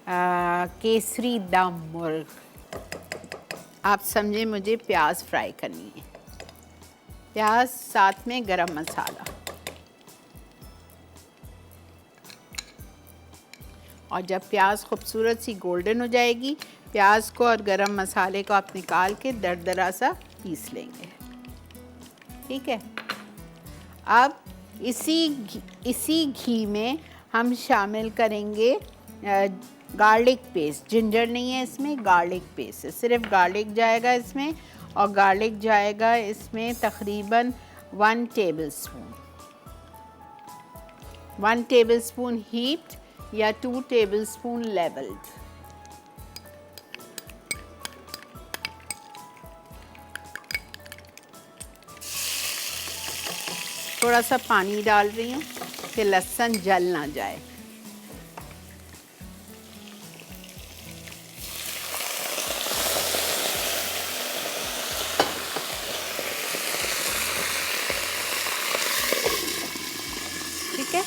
केसरी दम मुर्ग। आप समझे, मुझे प्याज फ्राई करनी है, प्याज साथ में गरम मसाला, और जब प्याज खूबसूरत सी गोल्डन हो जाएगी, प्याज को और गरम मसाले को आप निकाल के दरदरा सा पीस लेंगे। ठीक है। अब इसी घी में हम शामिल करेंगे गार्लिक पेस्ट। जिंजर नहीं है इसमें, गार्लिक पेस्ट है, सिर्फ गार्लिक जाएगा इसमें, और गार्लिक जाएगा इसमें तकरीबन 1 टेबलस्पून, 1 टेबलस्पून हीप्ड या 2 टेबलस्पून लेवल्ड। थोड़ा सा पानी डाल रही हूँ कि लहसुन जल ना जाए। ठीक है।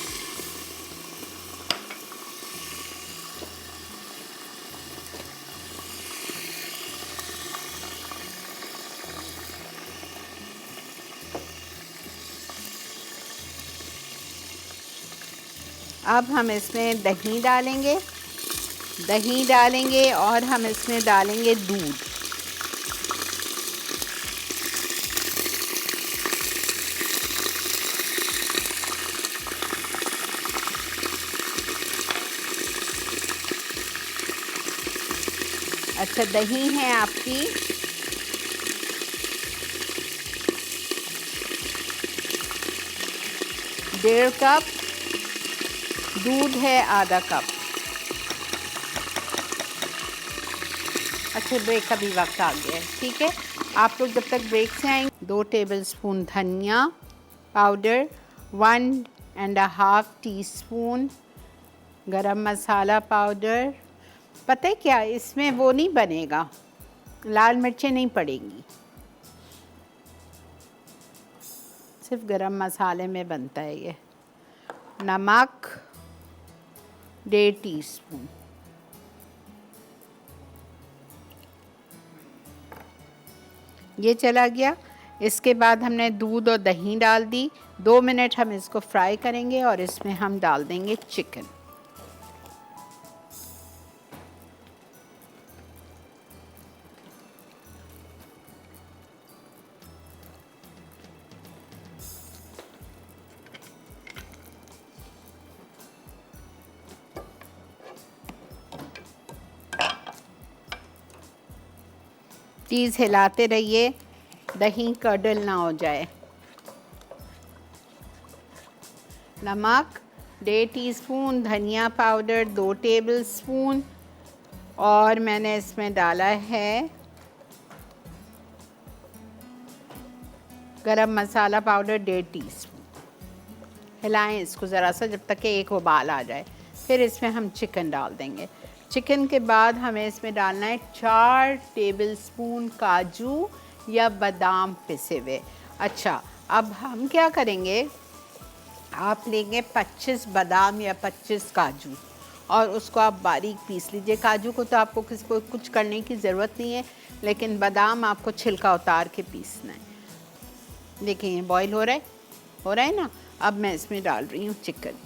अब हम इसमें दही डालेंगे और हम इसमें डालेंगे दूध। अच्छा, दही है आपकी 1.5 कप, दूध है आधा कप। अच्छा, ब्रेक का भी वक्त आ गया है। ठीक है, आप लोग जब तक ब्रेक से आएंगे, 2 टेबलस्पून धनिया पाउडर, 1.5 टीस्पून गरम मसाला पाउडर। पता है क्या, इसमें वो नहीं बनेगा, लाल मिर्चें नहीं पड़ेंगी, सिर्फ गरम मसाले में बनता है ये। नमक 1.5 टीस्पून, ये चला गया। इसके बाद हमने दूध और दही डाल दी। 2 मिनट हम इसको फ्राई करेंगे और इसमें हम डाल देंगे चिकन। प्लीज़ हिलाते रहिए, दही कडल ना हो जाए। नमक 1.5 टीस्पून, धनिया पाउडर 2 टेबलस्पून, और मैंने इसमें डाला है गरम मसाला पाउडर 1.5 टीस्पून। हिलाएं इसको ज़रा सा जब तक कि एक उबाल आ जाए, फिर इसमें हम चिकन डाल देंगे। चिकन के बाद हमें इसमें डालना है 4 टेबलस्पून काजू या बादाम पिसे हुए। अच्छा, अब हम क्या करेंगे, आप लेंगे 25 बादाम या 25 काजू और उसको आप बारीक पीस लीजिए। काजू को तो आपको कुछ करने की ज़रूरत नहीं है, लेकिन बादाम आपको छिलका उतार के पीसना है। देखिए ये बॉईल हो रहा है ना। अब मैं इसमें डाल रही हूँ चिकन।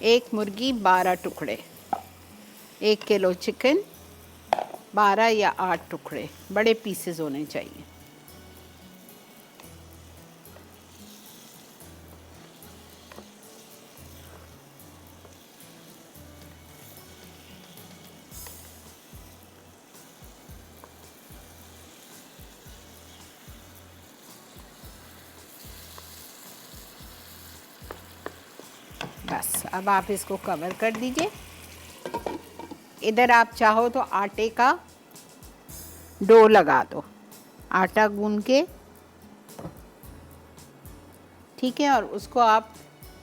1 मुर्गी 12 टुकड़े, 1 किलो चिकन 12 या 8 टुकड़े, बड़े पीसेस होने चाहिए। बस अब आप इसको कवर कर दीजिए। इधर आप चाहो तो आटे का डो लगा दो, आटा गूंद के, ठीक है, और उसको आप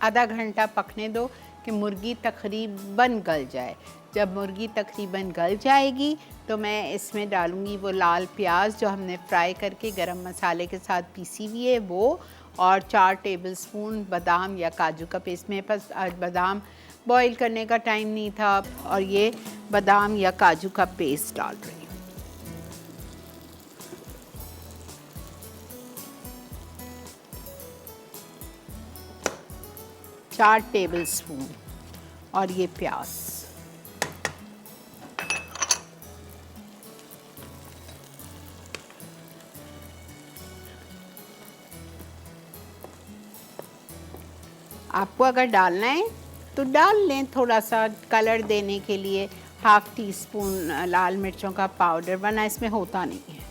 आधा घंटा पकने दो कि मुर्गी तकरीबन गल जाए। जब मुर्गी तकरीबन गल जाएगी तो मैं इसमें डालूँगी वो लाल प्याज जो हमने फ्राई करके गरम मसाले के साथ पीसी हुई है वो, और 4 टेबलस्पून बादाम या काजू का पेस्ट। मेरे पास आज बादाम बॉईल करने का टाइम नहीं था। और ये बादाम या काजू का पेस्ट डाल रही हूँ। 4 टेबलस्पून। और ये प्याज, आपको अगर डालना है तो डाल लें, थोड़ा सा कलर देने के लिए। ½ टी स्पून लाल मिर्चों का पाउडर, वरना इसमें होता नहीं है।